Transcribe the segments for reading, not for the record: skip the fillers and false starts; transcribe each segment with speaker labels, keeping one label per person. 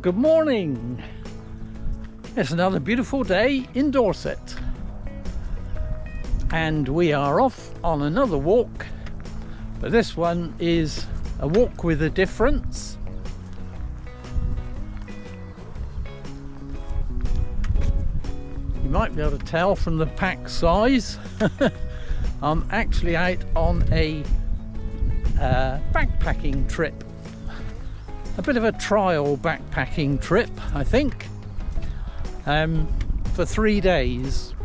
Speaker 1: good morning. It's another beautiful day in Dorset and we are off on another walk, but this one is a walk with a difference. You might be able to tell from the pack size. I'm actually out on a backpacking trip. A bit of a trial backpacking trip, I think, for 3 days.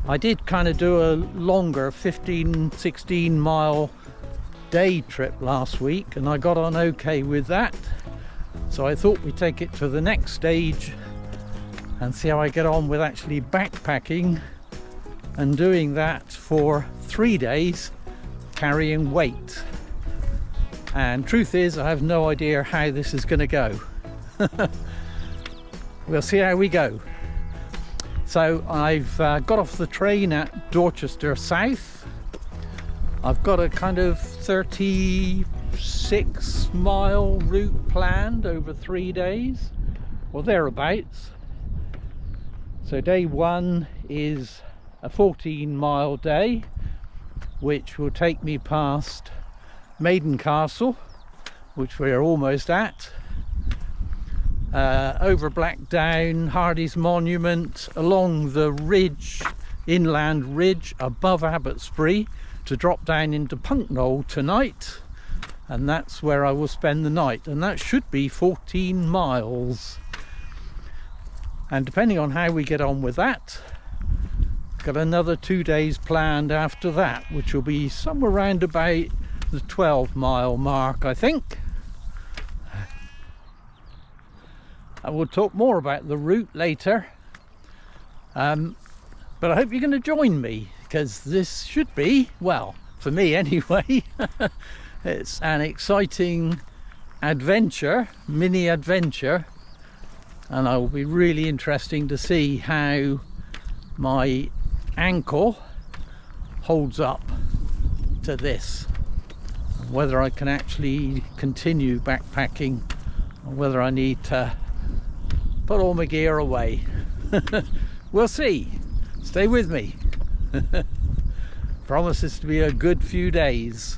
Speaker 1: I did kind of do a longer 15-16 mile day trip last week and I got on okay with that, so I thought we'd take it to the next stage and see how I get on with actually backpacking and doing that for 3 days, carrying weight. And truth is, I have no idea how this is going to go. We'll see how we go. So I've got off the train at Dorchester South. I've got a kind of 36 mile route planned over 3 days, or thereabouts. So day one is a 14-mile day, which will take me past Maiden Castle, which we are almost at, over Blackdown, Hardy's Monument, along the ridge, inland ridge above Abbotsbury, to drop down into Puncknole tonight, and that's where I will spend the night, and that should be 14 miles. And depending on how we get on with that, got another 2 days planned after that, which will be somewhere around about the 12-mile mark, I think. I will talk more about the route later, but I hope you're going to join me, because this should be, well, for me anyway, it's an exciting adventure, mini adventure, and it will be really interesting to see how my ankle holds up to this, whether I can actually continue backpacking or whether I need to put all my gear away. We'll see. Stay with me. Promises to be a good few days.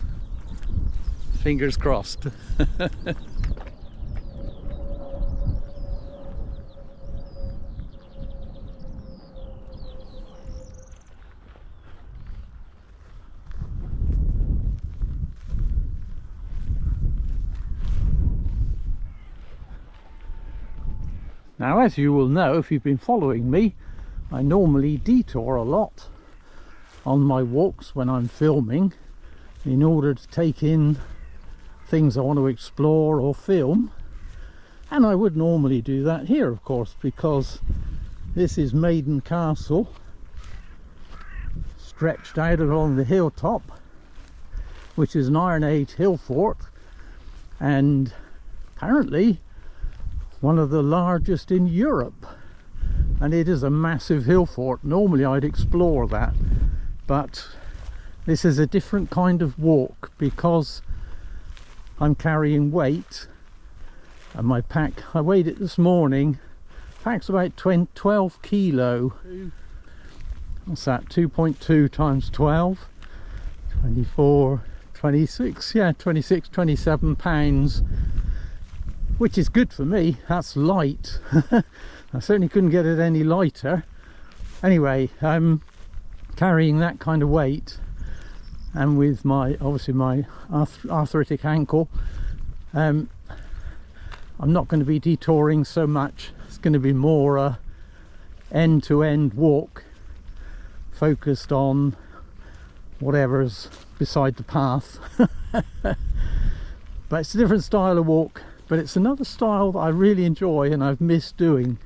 Speaker 1: Fingers crossed. Now, as you will know if you've been following me, I normally detour a lot on my walks when I'm filming in order to take in things I want to explore or film, and I would normally do that here, of course, because this is Maiden Castle, stretched out along the hilltop, which is an Iron Age hill fort, and apparently one of the largest in Europe, and it is a massive hill fort. Normally I'd explore that, but this is a different kind of walk because I'm carrying weight, and my pack, I weighed it this morning, pack's about 12 kilo. What's that? 2.2 times 12, 24, 26, yeah, 26, 27 pounds, which is good for me. That's light. I certainly couldn't get it any lighter. Anyway, I'm carrying that kind of weight, and with my, obviously my arthritic ankle, I'm not going to be detouring so much. It's going to be more a end-to-end walk, focused on whatever's beside the path. But it's a different style of walk, but it's another style that I really enjoy and I've missed doing.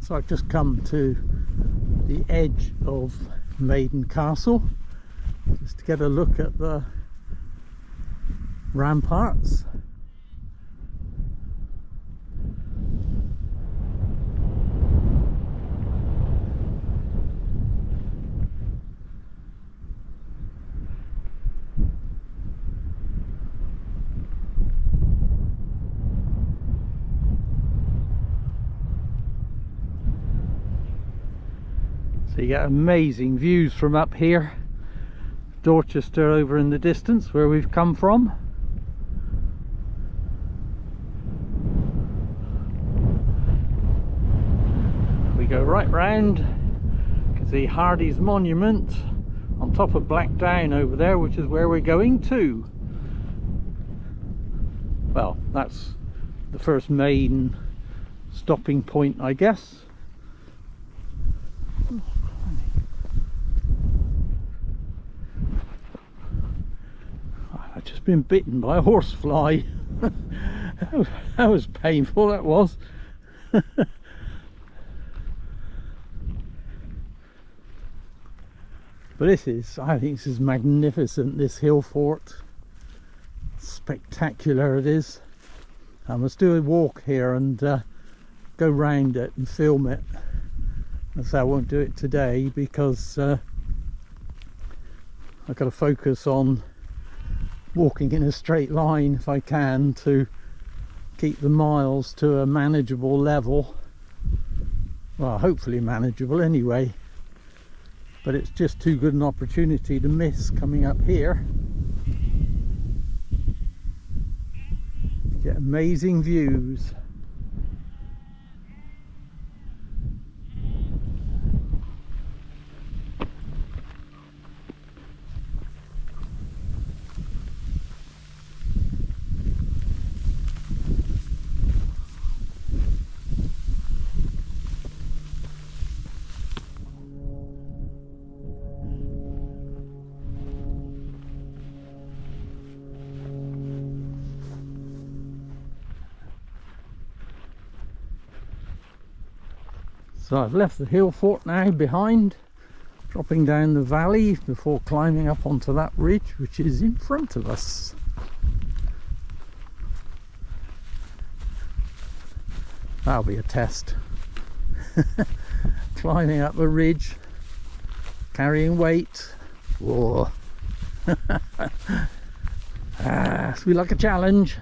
Speaker 1: So I've just come to the edge of Maiden Castle just to get a look at the ramparts. So you get amazing views from up here. Dorchester over in the distance where we've come from. We go right round. You can see Hardy's Monument on top of Blackdown over there, which is where we're going to. Well, that's the first main stopping point, I guess. I've just been bitten by a horsefly. That was painful, that was. But this is, I think this is magnificent, this hill fort. Spectacular it is. I must do a walk here and go round it and film it. So I won't do it today because I've got to focus on walking in a straight line if I can, to keep the miles to a manageable level. Well, hopefully manageable anyway, but it's just too good an opportunity to miss coming up here. You get amazing views. So I've left the hill fort now behind, dropping down the valley before climbing up onto that ridge which is in front of us. That'll be a test. Climbing up a ridge, carrying weight. Whoa. It's be like a challenge.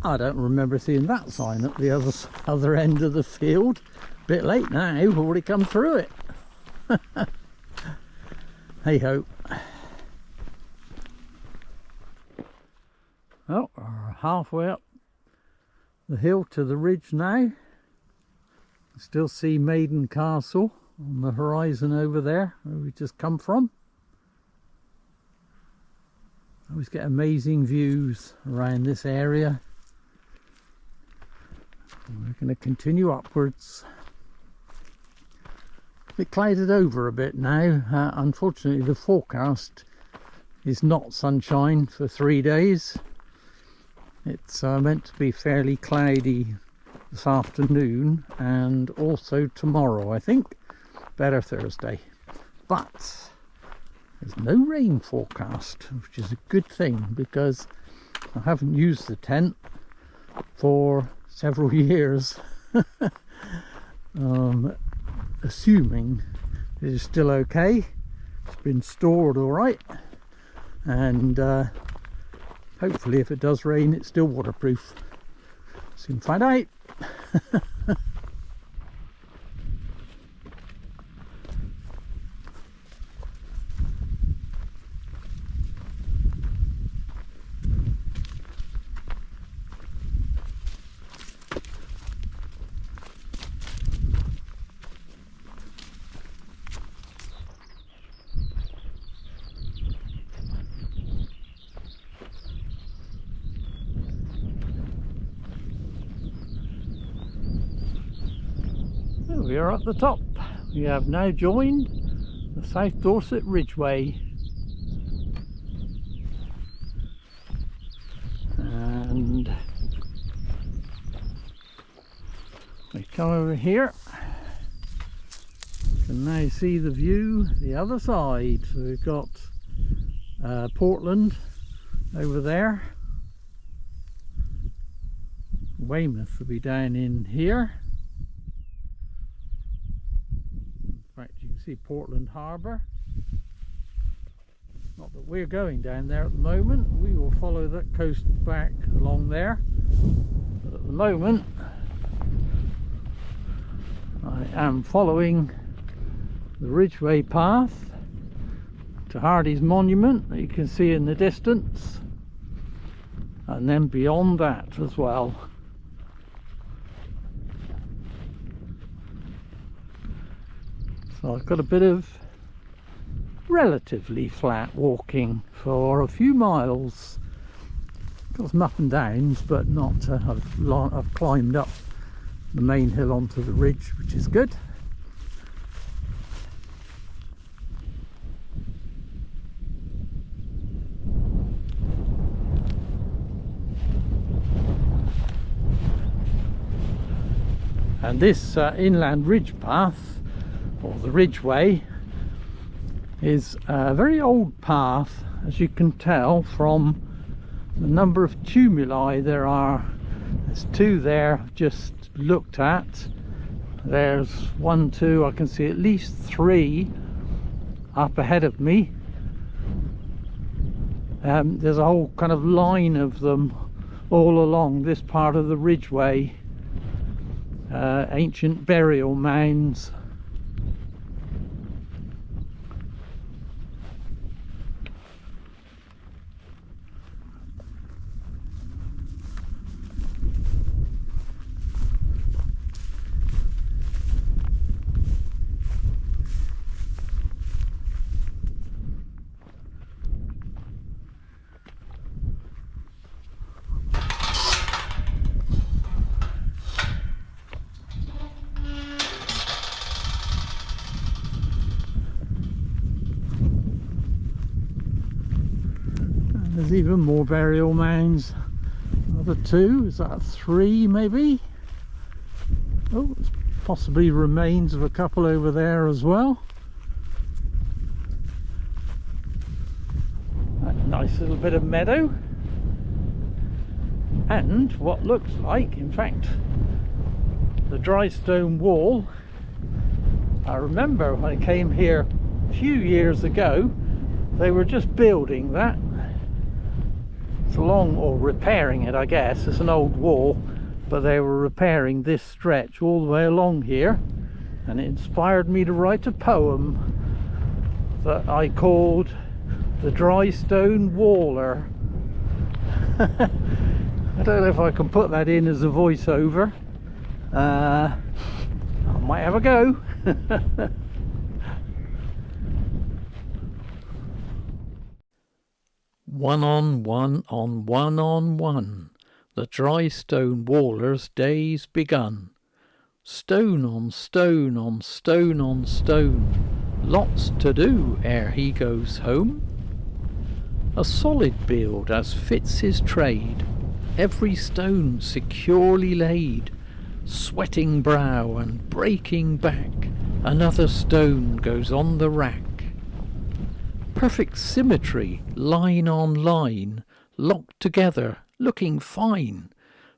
Speaker 1: I don't remember seeing that sign at the other end of the field. Bit late now, we've already come through it. Hey ho. Well, we're halfway up the hill to the ridge now. Still see Maiden Castle on the horizon over there where we just come from. I always get amazing views around this area. We're going to continue upwards. It clouded over a bit now. Unfortunately the forecast is not sunshine for 3 days. It's meant to be fairly cloudy this afternoon and also tomorrow, I think. Better Thursday. But there's no rain forecast, which is a good thing because I haven't used the tent for several years. Assuming it is still okay, it's been stored all right, and hopefully if it does rain it's still waterproof. Soon find out. We are at the top. We have now joined the South Dorset Ridgeway. Come over here. You can now see the view the other side. So we've got Portland over there. Weymouth will be down in here. In fact, you can see Portland Harbour. Not that we're going down there at the moment. We will follow that coast back along there. But at the moment, I am following the Ridgeway path to Hardy's Monument that you can see in the distance, and then beyond that as well. So I've got a bit of relatively flat walking for a few miles. Got some up and downs, but not I've climbed up the main hill onto the ridge, which is good. And this inland ridge path, or the Ridgeway, is a very old path, as you can tell from the number of tumuli there are. There's two there just looked at. There's one, two, I can see at least three up ahead of me. There's a whole kind of line of them all along this part of the Ridgeway. Ancient burial mounds. There's even more burial mounds. Another two, is that three maybe? Oh, there's possibly remains of a couple over there as well. A nice little bit of meadow. And what looks like, in fact, the dry stone wall. I remember when I came here a few years ago, they were just building that. It's along, or repairing it, I guess. It's an old wall, but they were repairing this stretch all the way along here, and it inspired me to write a poem that I called The Dry Stone Waller. I don't know if I can put that in as a voiceover. I might have a go. One on one on one on one, the dry stone waller's days begun. Stone on stone on stone on stone, lots to do ere he goes home. A solid build as fits his trade, every stone securely laid. Sweating brow and breaking back, another stone goes on the rack. Perfect symmetry, line on line, locked together, looking fine.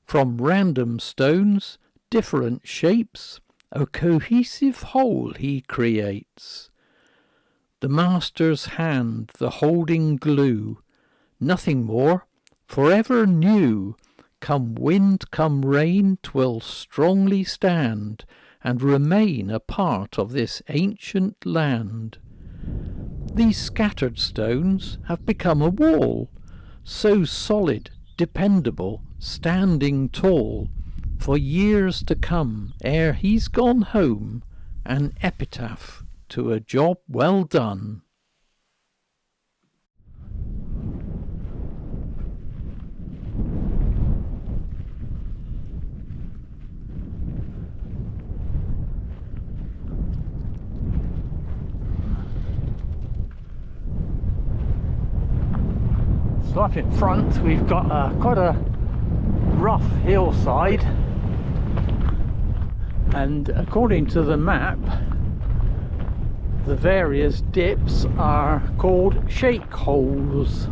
Speaker 1: From random stones, different shapes, a cohesive whole he creates. The master's hand, the holding glue, nothing more, forever new. Come wind, come rain, 'twill strongly stand, and remain a part of this ancient land. These scattered stones have become a wall, so solid, dependable, standing tall, for years to come ere he's gone home, an epitaph to a job well done. So up in front we've got quite a rough hillside, and according to the map, the various dips are called shake holes,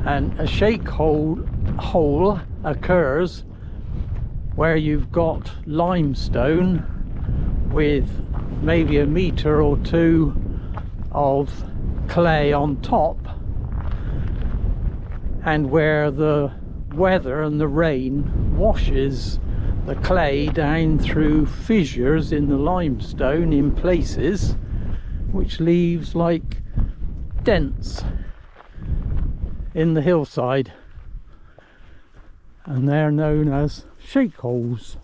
Speaker 1: and a shake hole occurs where you've got limestone with maybe a metre or two of clay on top, and where the weather and the rain washes the clay down through fissures in the limestone in places, which leaves like dents in the hillside, and they're known as shake holes.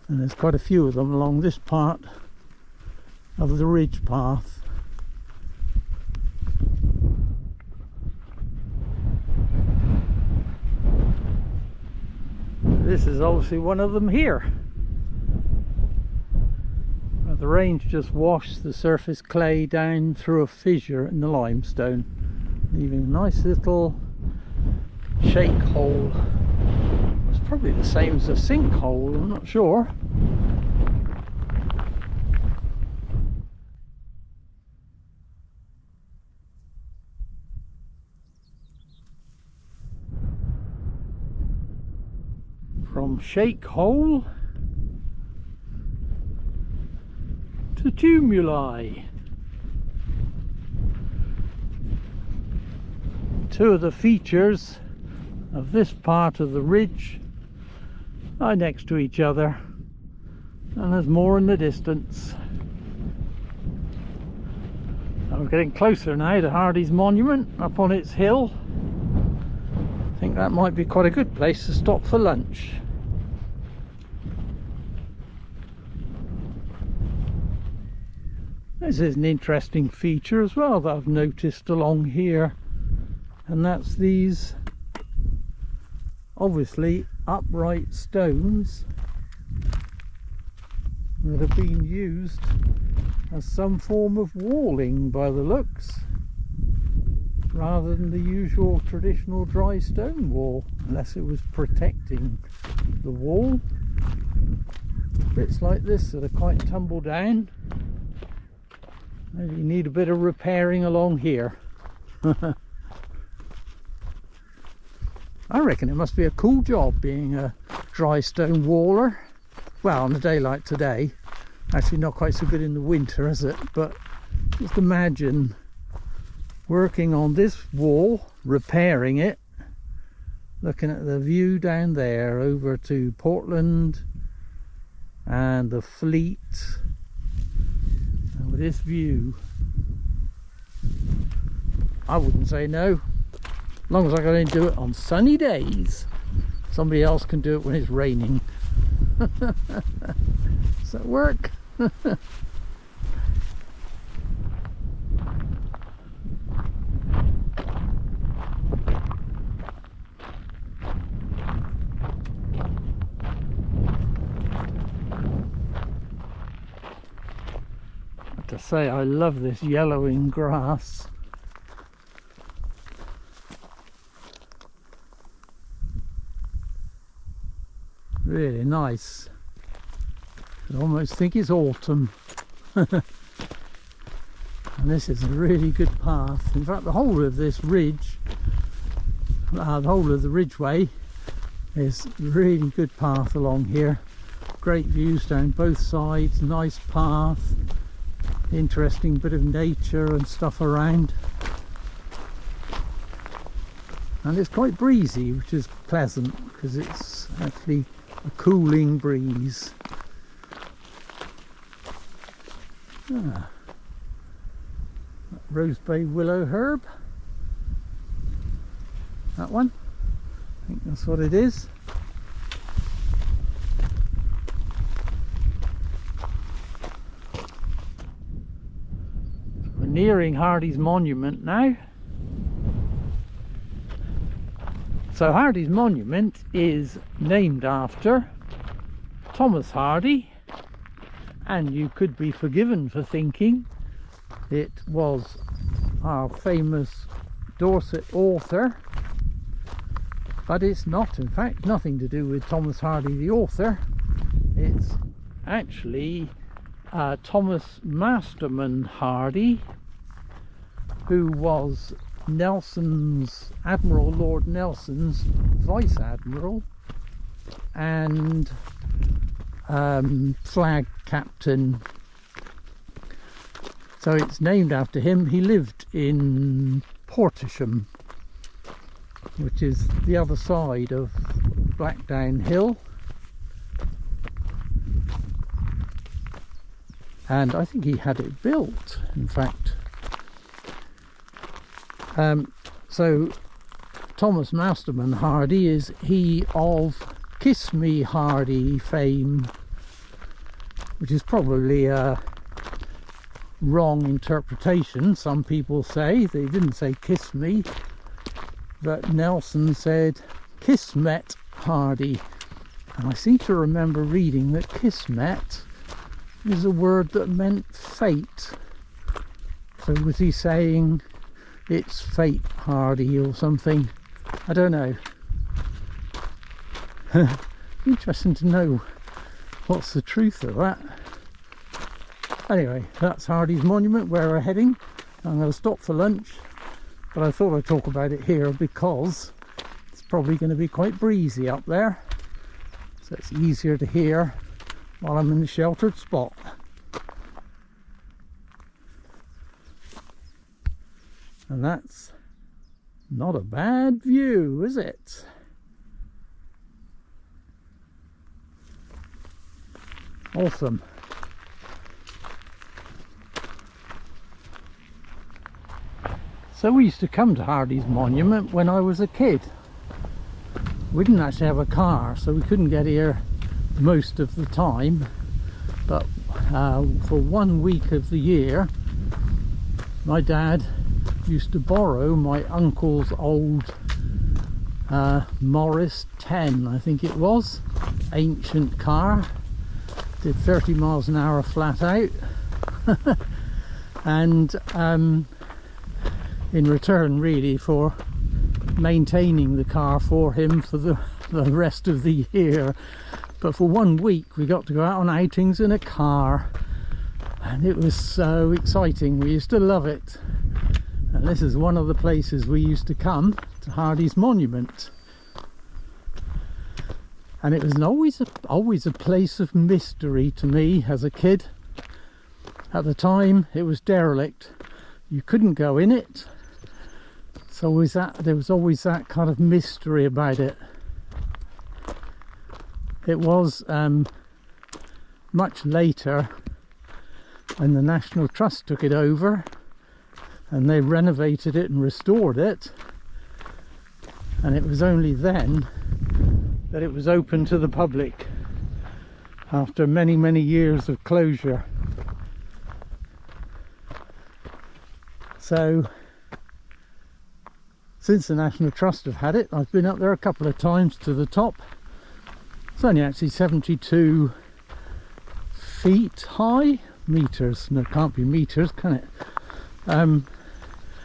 Speaker 1: And there's quite a few of them along this part of the ridge path. This is obviously one of them here. The rain's just washed the surface clay down through a fissure in the limestone, leaving a nice little shake hole. It's probably the same as a sinkhole, I'm not sure. From shake hole to tumuli. Two of the features of this part of the ridge are next to each other, and there's more in the distance. We're getting closer now to Hardy's Monument up on its hill. I think that might be quite a good place to stop for lunch. This is an interesting feature as well that I've noticed along here, and that's these obviously upright stones that have been used as some form of walling by the looks, rather than the usual traditional dry stone wall, unless it was protecting the wall. Bits like this that are quite tumble down. Maybe you need a bit of repairing along here. I reckon it must be a cool job being a dry stone waller. Well, on a day like today. Actually not quite so good in the winter, is it? But just imagine working on this wall, repairing it, looking at the view down there over to Portland and the Fleet, and with this view, I wouldn't say no, as long as I can do it on sunny days. Somebody else can do it when it's raining. Does that work? To say, I love this yellowing grass. Really nice. I almost think it's autumn. And this is a really good path. In fact, the whole of this ridge, the whole of the Ridgeway, is a really good path along here. Great views down both sides, nice path, interesting bit of nature and stuff around. And it's quite breezy, which is pleasant because it's actually a cooling breeze. Rose Bay willow herb, that one, I think that's what it is. We're nearing Hardy's Monument now. So Hardy's Monument is named after Thomas Hardy, and you could be forgiven for thinking it was our famous Dorset author but it's not, in fact, nothing to do with Thomas Hardy the author. It's actually Thomas Masterman Hardy, who was Nelson's, Admiral Lord Nelson's Vice Admiral and flag captain. So it's named after him. He lived in Portisham, which is the other side of Blackdown Hill, and I think he had it built, in fact. So Thomas Masterman Hardy, is he of Kiss Me Hardy fame, which is probably a wrong interpretation. Some people say they didn't say kiss me, but Nelson said Kismet Hardy, and I seem to remember reading that Kismet is a word that meant fate. So was he saying it's fate Hardy or something? I don't know. Interesting to know what's the truth of that. Anyway, that's Hardy's monument, where we're heading. I'm going to stop for lunch, but I thought I'd talk about it here because it's probably going to be quite breezy up there, so it's easier to hear while I'm in the sheltered spot. And that's not a bad view, is it? Awesome. So we used to come to Hardy's monument when I was a kid. We didn't actually have a car, so we couldn't get here most of the time, but for 1 week of the year my dad used to borrow my uncle's old Morris 10, I think it was, ancient car. Did 30 miles an hour flat out. And in return really for maintaining the car for him for the rest of the year, but for 1 week we got to go out on outings in a car, and it was so exciting. We used to love it, and this is one of the places we used to come to, Hardy's monument, and it was always a place of mystery to me as a kid. At the time it was derelict, you couldn't go in it, so there was always that kind of mystery about it. It was much later when the National Trust took it over and they renovated it and restored it, and it was only then that it was open to the public after many years of closure. So since the National Trust have had it, I've been up there a couple of times to the top. It's only actually 72 feet high. Meters, no, it can't be meters, can it?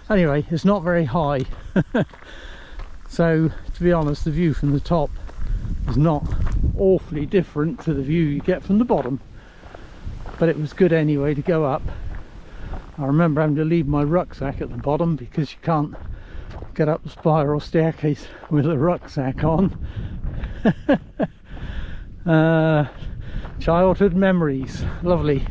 Speaker 1: Anyway, it's not very high. So to be honest, the view from the top is not awfully different to the view you get from the bottom, but it was good anyway to go up. I remember having to leave my rucksack at the bottom because you can't get up the spiral staircase with a rucksack on. Childhood memories, lovely.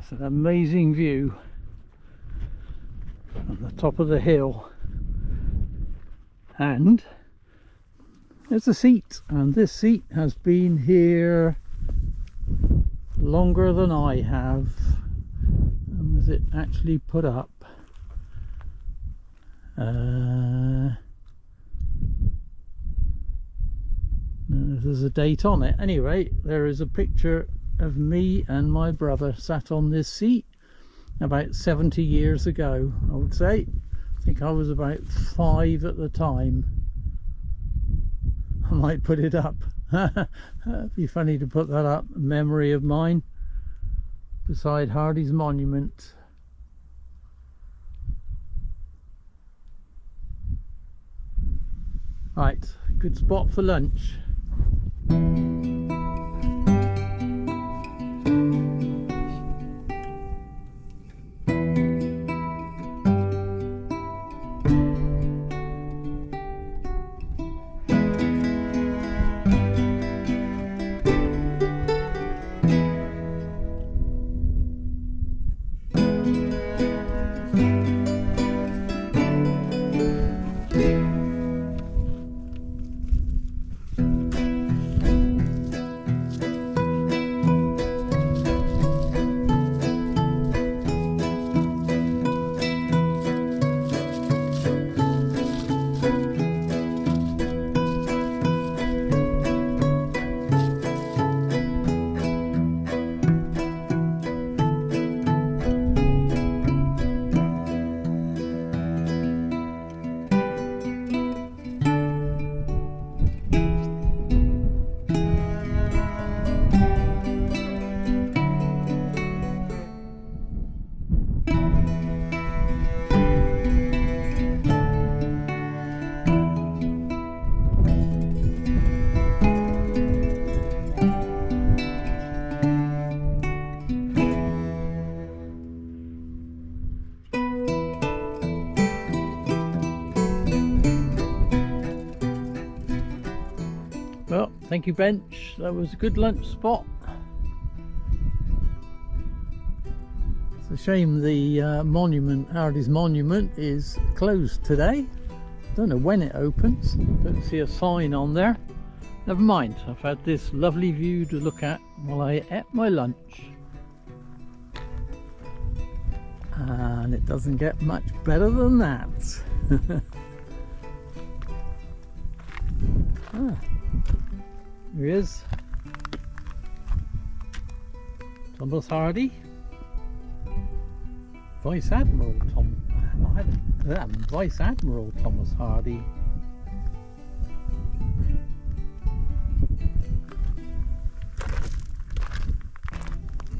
Speaker 1: That's an amazing view on the top of the hill, and there's a seat, and this seat has been here longer than I have. And was it actually put up? There's a date on it. Anyway, there is a picture of me and my brother sat on this seat about 70 years ago, I would say. I think I was about 5 at the time. I might put it up. It'd be funny to put that up, a memory of mine beside Hardy's monument. Right, good spot for lunch. Well, thank you, bench. That was a good lunch spot. It's a shame the monument, Hardy's monument, is closed today. Don't know when it opens. Don't see a sign on there. Never mind, I've had this lovely view to look at while I ate my lunch. And it doesn't get much better than that. Here he is, Thomas Hardy, Vice Admiral Vice Admiral Thomas Hardy.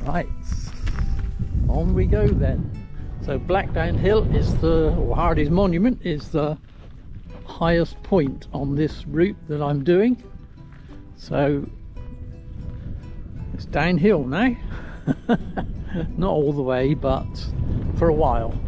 Speaker 1: Right, on we go then. So Blackdown Hill is or Hardy's monument is the highest point on this route that I'm doing. So it's downhill now. Not all the way, but for a while.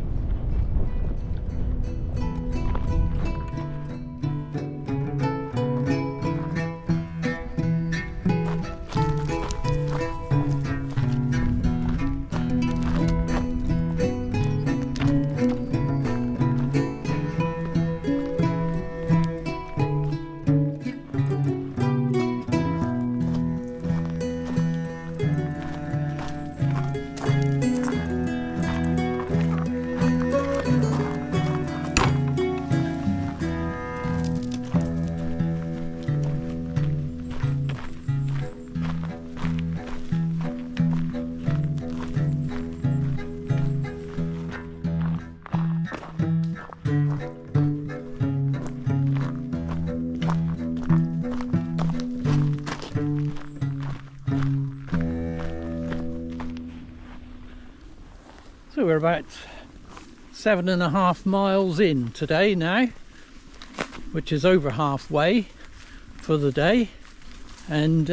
Speaker 1: So we're about 7.5 miles in today now, which is over halfway for the day. And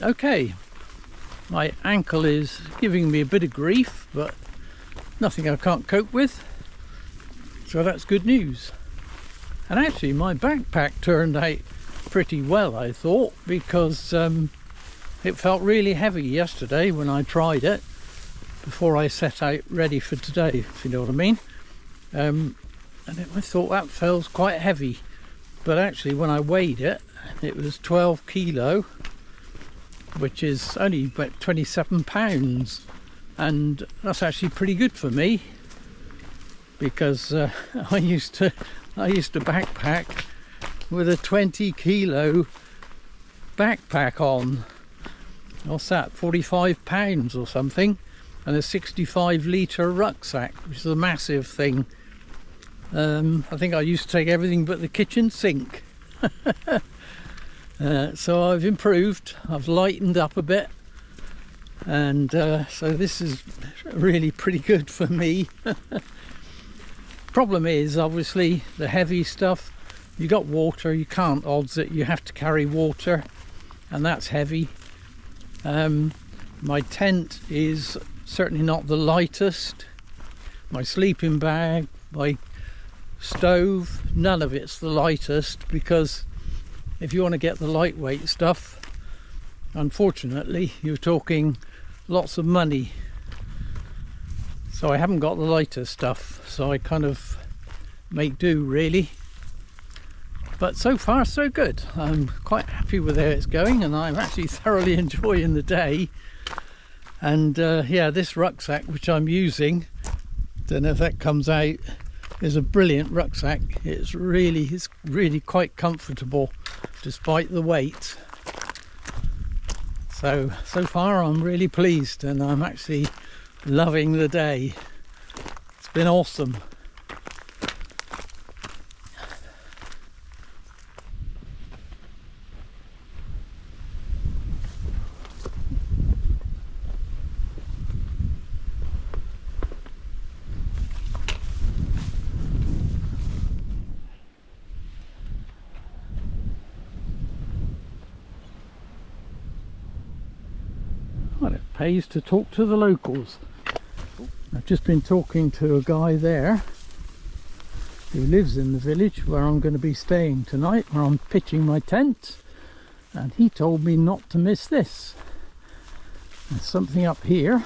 Speaker 1: okay, my ankle is giving me a bit of grief, but nothing I can't cope with, so that's good news. And actually my backpack turned out pretty well, I thought, because it felt really heavy yesterday when I tried it. before I set out ready for today, if you know what I mean. I thought that feels quite heavy, but actually when I weighed it, it was 12 kilo, which is only about 27 pounds, and that's actually pretty good for me, because I used to backpack with a 20 kilo backpack on. What's that, 45 pounds or something, and a 65 litre rucksack, which is a massive thing. I think I used to take everything but the kitchen sink. So I've improved, I've lightened up a bit, and so this is really pretty good for me. Problem is, obviously, the heavy stuff, you got water, you can't odds it, you have to carry water, and that's heavy. My tent is certainly not the lightest. My sleeping bag, my stove, none of it's the lightest, because if you want to get the lightweight stuff, unfortunately you're talking lots of money. So I haven't got the lighter stuff, so I kind of make do, really. But so far so good. I'm quite happy with how it's going, and I'm actually thoroughly enjoying the day. And yeah, this rucksack which I'm using, don't know if that comes out, is a brilliant rucksack. It's really quite comfortable despite the weight. So far I'm really pleased, and I'm actually loving the day. It's been awesome. Well, it pays to talk to the locals. I've just been talking to a guy there who lives in the village where I'm going to be staying tonight, where I'm pitching my tent, and he told me not to miss this. There's something up here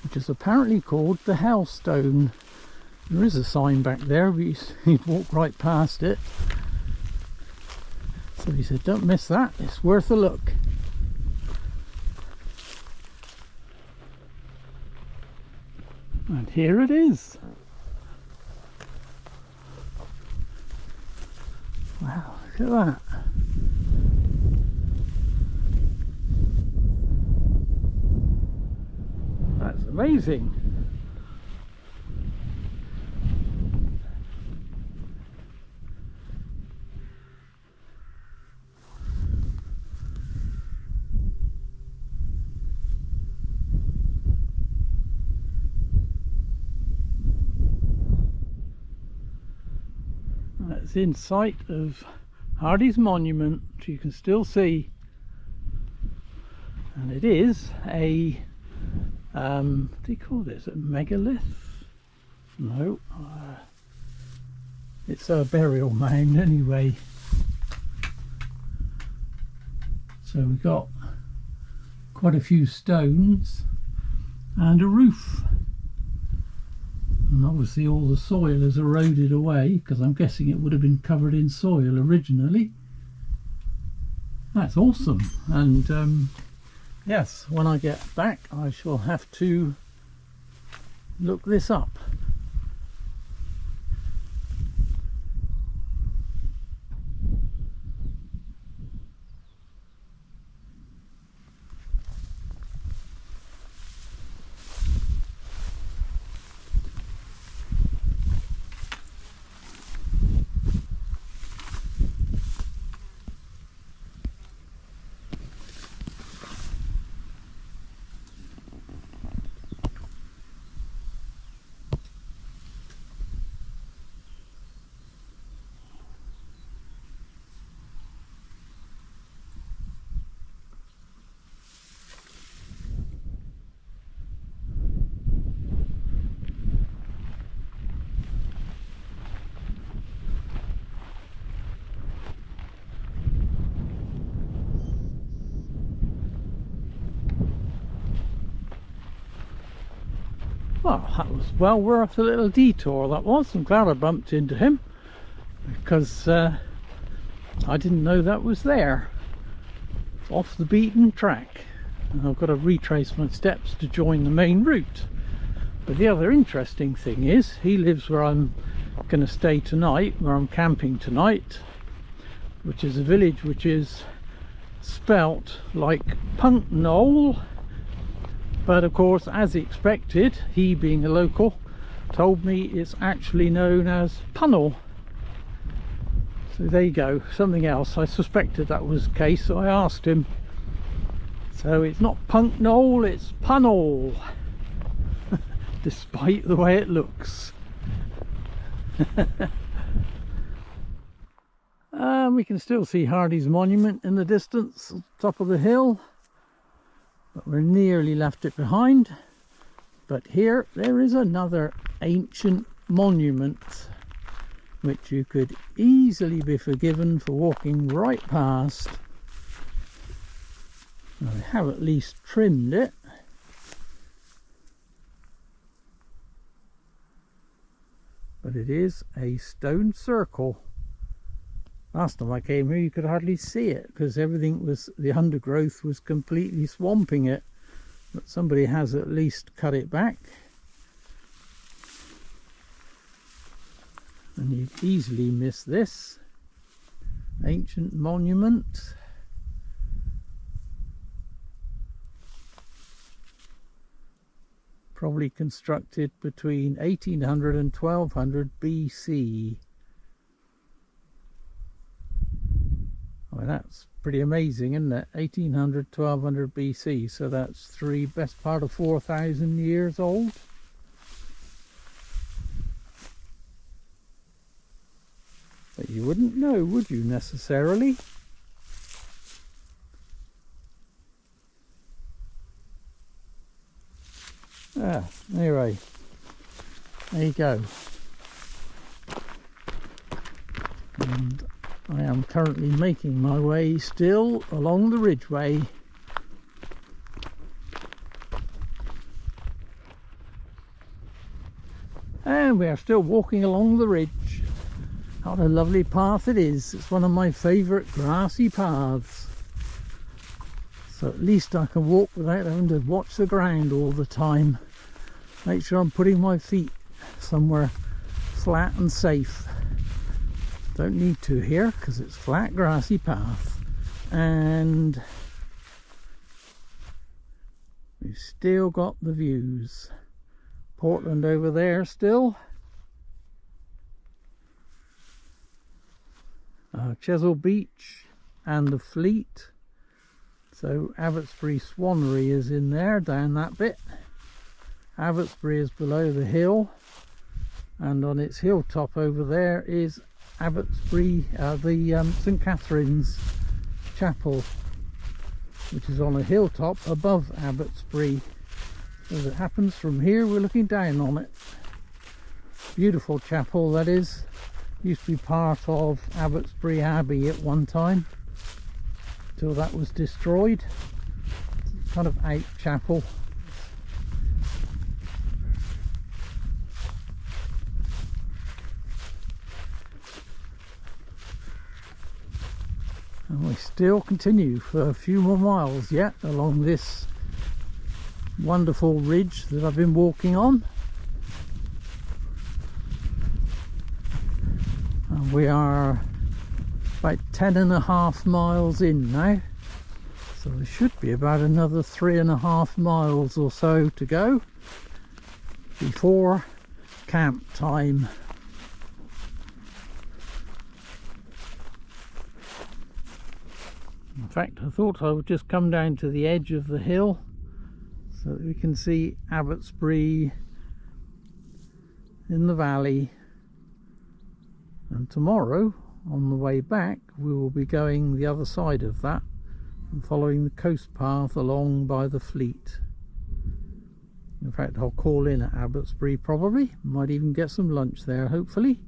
Speaker 1: which is apparently called the Hellstone. There is a sign back there, but you'd walk right past it. So he said, don't miss that, it's worth a look. And here it is. Wow, look at that. That's amazing. That's in sight of Hardy's monument, which you can still see, and it is a what do you call this, a megalith? No, it's a burial mound anyway. So we've got quite a few stones and a roof. And obviously all the soil is eroded away, because I'm guessing it would have been covered in soil originally. That's awesome. And yes, when I get back I shall have to look this up. Well, that was well worth a little detour, that was. I'm glad I bumped into him, because I didn't know that was there. It's off the beaten track, and I've got to retrace my steps to join the main route. But the other interesting thing is, he lives where I'm going to stay tonight, where I'm camping tonight, which is a village which is spelt like Puncknole, but of course, as expected, he being a local told me it's actually known as Puncknole. So there you go, something else. I suspected that was the case, so I asked him. So it's not Puncknole, it's Puncknole, despite the way it looks. We can still see Hardy's monument in the distance, top of the hill, but we're nearly left it behind. But here there is another ancient monument which you could easily be forgiven for walking right past. Now, they have at least trimmed it. But it is a stone circle. Last time I came here you could hardly see it because everything was, the undergrowth was completely swamping it. But somebody has at least cut it back. And you'd easily miss this ancient monument. Probably constructed between 1800 and 1200 BC. Well, that's pretty amazing, isn't it? 1800, 1200 BC, so that's best part of 4,000 years old. But you wouldn't know, would you, necessarily? Anyway, there you go. And I am currently making my way still along the Ridgeway. And we are still walking along the ridge. What a lovely path it is. It's one of my favourite grassy paths. So at least I can walk without having to watch the ground all the time. Make sure I'm putting my feet somewhere flat and safe. Don't need to here because it's flat grassy path. And we've still got the views. Portland over there still. Chesil Beach and the Fleet. So Abbotsbury Swannery is in there, down that bit. Abbotsbury is below the hill, and on its hilltop over there is Abbotsbury, the St Catherine's Chapel, which is on a hilltop above Abbotsbury. As it happens, from here we're looking down on it. Beautiful chapel, that is. Used to be part of Abbotsbury Abbey at one time, till that was destroyed. It's kind of out chapel. And we still continue for a few more miles yet along this wonderful ridge that I've been walking on. And we are about 10.5 miles in now, so there should be about another 3.5 miles or so to go before camp time. In fact, I thought I would just come down to the edge of the hill so that we can see Abbotsbury in the valley. And tomorrow, on the way back, we will be going the other side of that and following the coast path along by the Fleet. In fact, I'll call in at Abbotsbury probably. Might even get some lunch there, hopefully.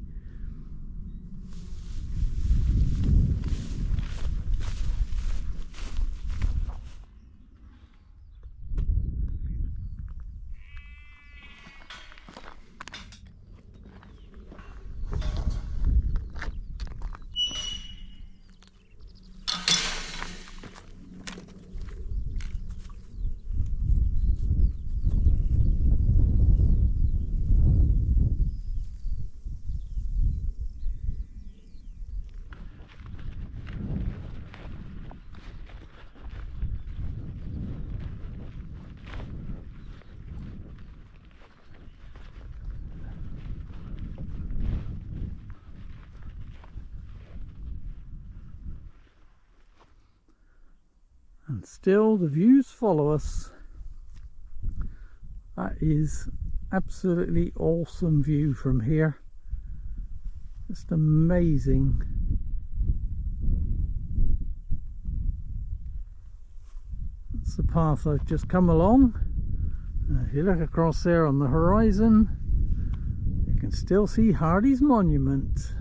Speaker 1: And still the views follow us. That is absolutely awesome view from here. Just amazing. That's the path I've just come along. If you look across there on the horizon, you can still see Hardy's monument.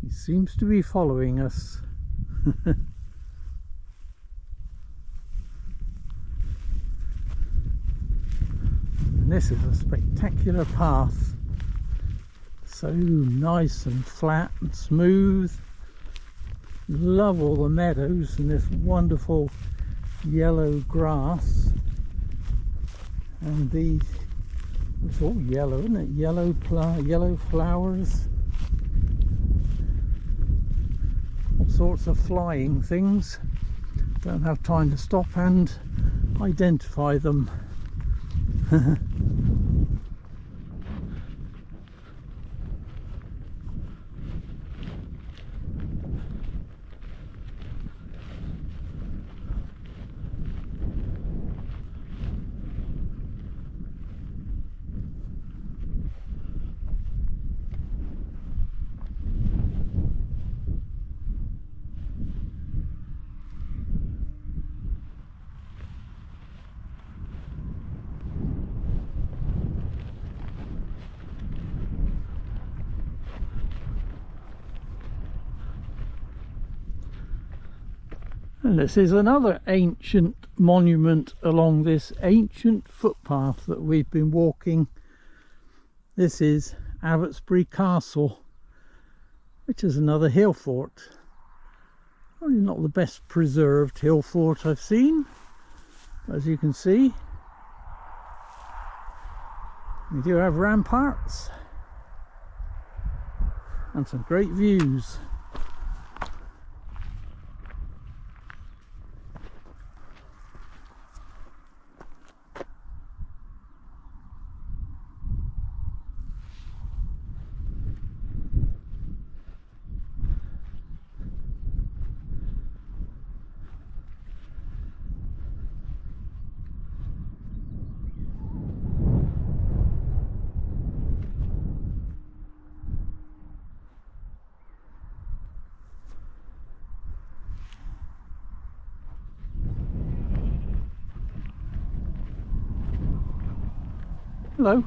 Speaker 1: He seems to be following us. And this is a spectacular path. So nice and flat and smooth. Love all the meadows and this wonderful yellow grass. And these, it's all yellow, isn't it? Yellow flowers. All sorts of flying things. Don't have time to stop and identify them. And this is another ancient monument along this ancient footpath that we've been walking. This is Abbotsbury Castle, which is another hill fort. Probably not the best preserved hill fort I've seen, as you can see. We do have ramparts and some great views. Hello.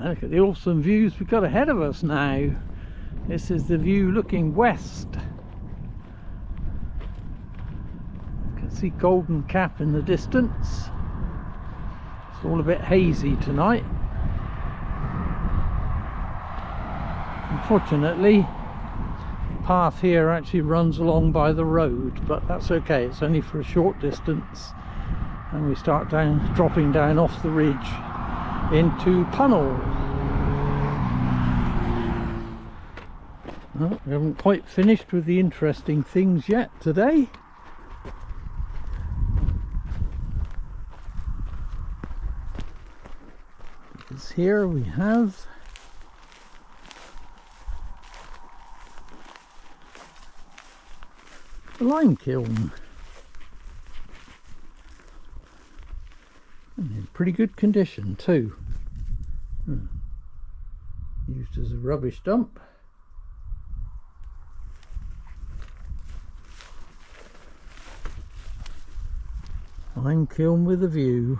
Speaker 1: Look at the awesome views we've got ahead of us now. This is the view looking west. You can see Golden Cap in the distance. It's all a bit hazy tonight. Unfortunately, the path here actually runs along by the road, but that's okay, it's only for a short distance. And we start dropping down off the ridge into Puncknole. Well, we haven't quite finished with the interesting things yet today. Because here we have the lime kiln. And in pretty good condition too. Used as a rubbish dump. Lime kiln with a view.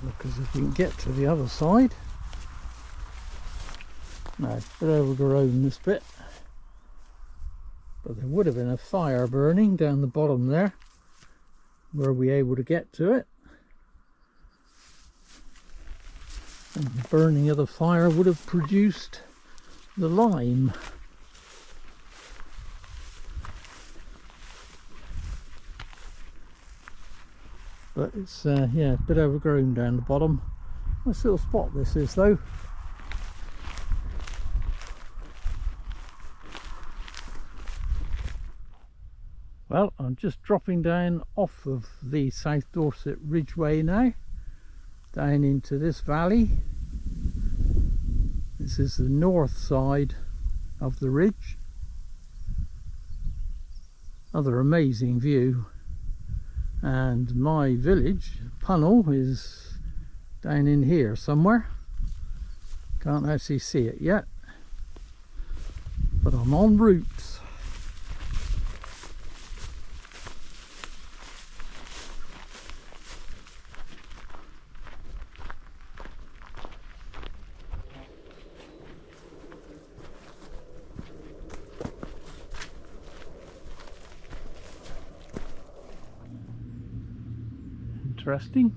Speaker 1: Look as if we can get to the other side. No, it's a bit overgrown this bit. But there would have been a fire burning down the bottom there. Were we able to get to it? And the burning of the fire would have produced the lime. But it's yeah, a bit overgrown down the bottom. Nice little spot this is though. Well, I'm just dropping down off of the South Dorset Ridgeway now, down into this valley. This is the north side of the ridge. Another amazing view. And my village, Puncknole, is down in here somewhere. Can't actually see it yet, but I'm en route. Interesting.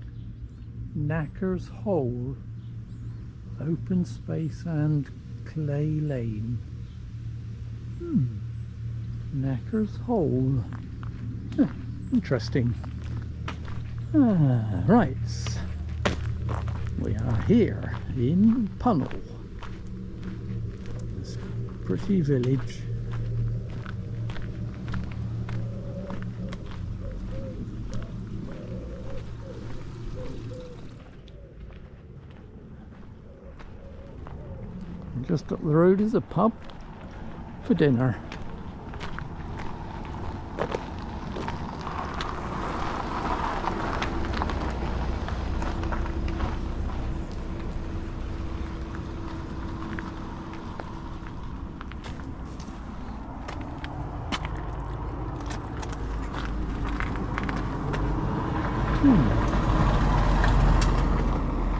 Speaker 1: Knacker's Hole, open space and clay lane. Knacker's Hole. Interesting. Right, we are here in Puncknole, this pretty village. Just up the road is a pub for dinner.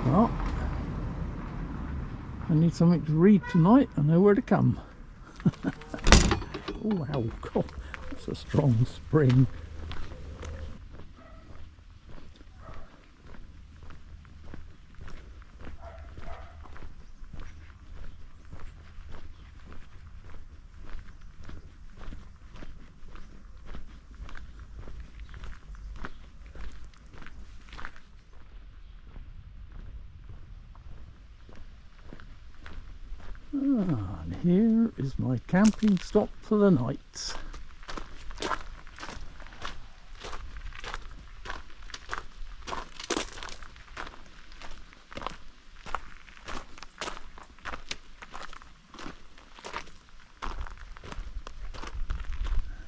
Speaker 1: Well, I need something to read tonight. I know where to come. Oh wow, God, that's a strong spring. And here is my camping stop for the night.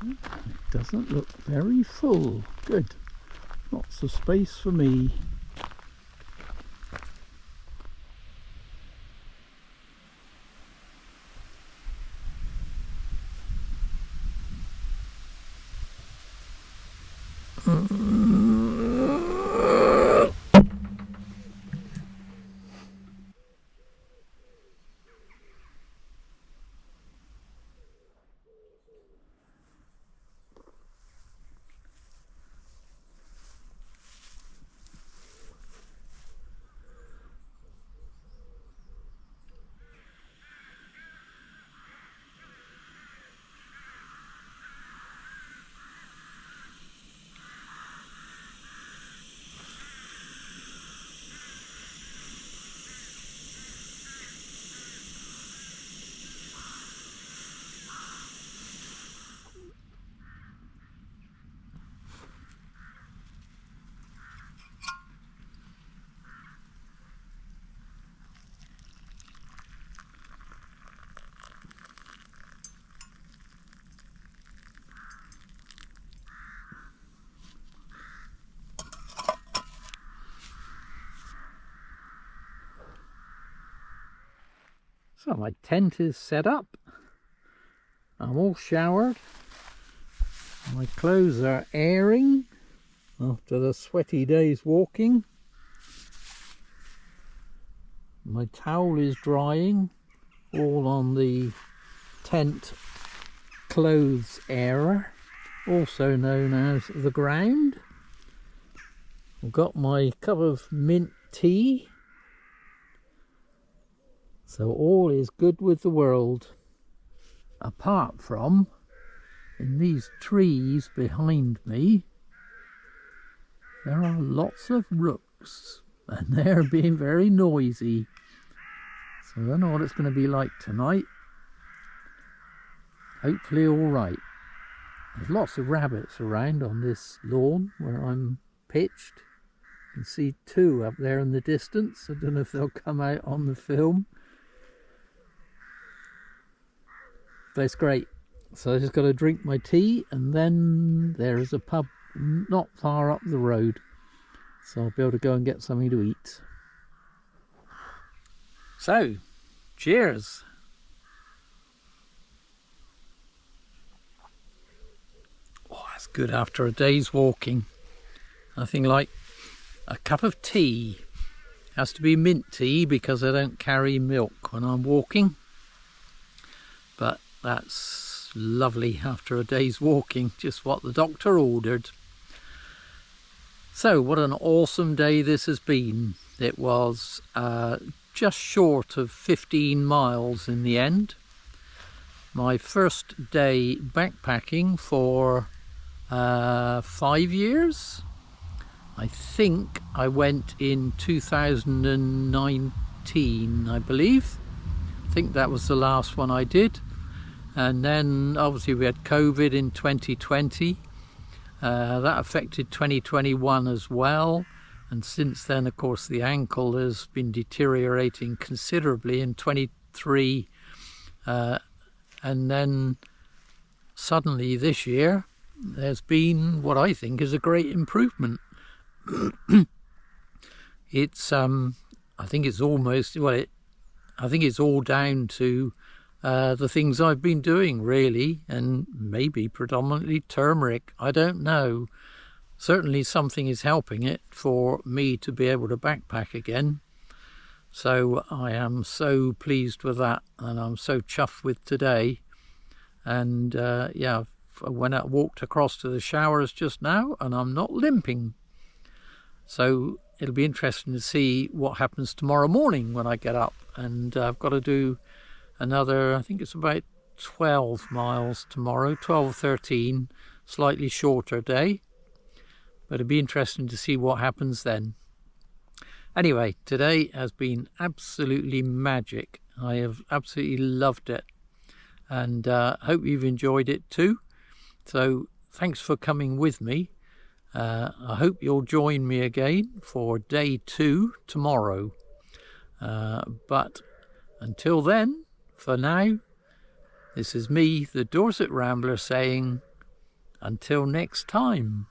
Speaker 1: It doesn't look very full. Good. Lots of space for me. So my tent is set up. I'm all showered. My clothes are airing after the sweaty day's walking. My towel is drying, all on the tent clothes airer, also known as the ground. I've got my cup of mint tea. So all is good with the world, apart from in these trees behind me there are lots of rooks and they're being very noisy. So I don't know what it's going to be like tonight. Hopefully all right. There's lots of rabbits around on this lawn where I'm pitched. You can see two up there in the distance. I don't know if they'll come out on the film. But it's great. So I just got to drink my tea, and then there's a pub not far up the road. So I'll be able to go and get something to eat. So, cheers. Oh, that's good after a day's walking. Nothing like a cup of tea. Has to be mint tea because I don't carry milk when I'm walking. But that's lovely after a day's walking, just what the doctor ordered. So, what an awesome day this has been. It was just short of 15 miles in the end. My first day backpacking for 5 years. I think I went in 2019, I believe. I think that was the last one I did. And then obviously we had COVID in 2020. That affected 2021 as well. And since then, of course, the ankle has been deteriorating considerably in 23. And then suddenly this year, there's been what I think is a great improvement. It's, I think it's almost, well, I think it's all down to the things I've been doing, really, and maybe predominantly turmeric. I don't know. Certainly something is helping it for me to be able to backpack again. So I am so pleased with that, and I'm so chuffed with today. And yeah, I went out, walked across to the showers just now, and I'm not limping. So it'll be interesting to see what happens tomorrow morning when I get up. And I've got to do another, I think it's about 12 miles tomorrow, 12 or 13, slightly shorter day. But it'll be interesting to see what happens then. Anyway, today has been absolutely magic. I have absolutely loved it. And hope you've enjoyed it too. So thanks for coming with me. I hope you'll join me again for day 2 tomorrow. But until then, for now, this is me, the Dorset Rambler, saying until next time.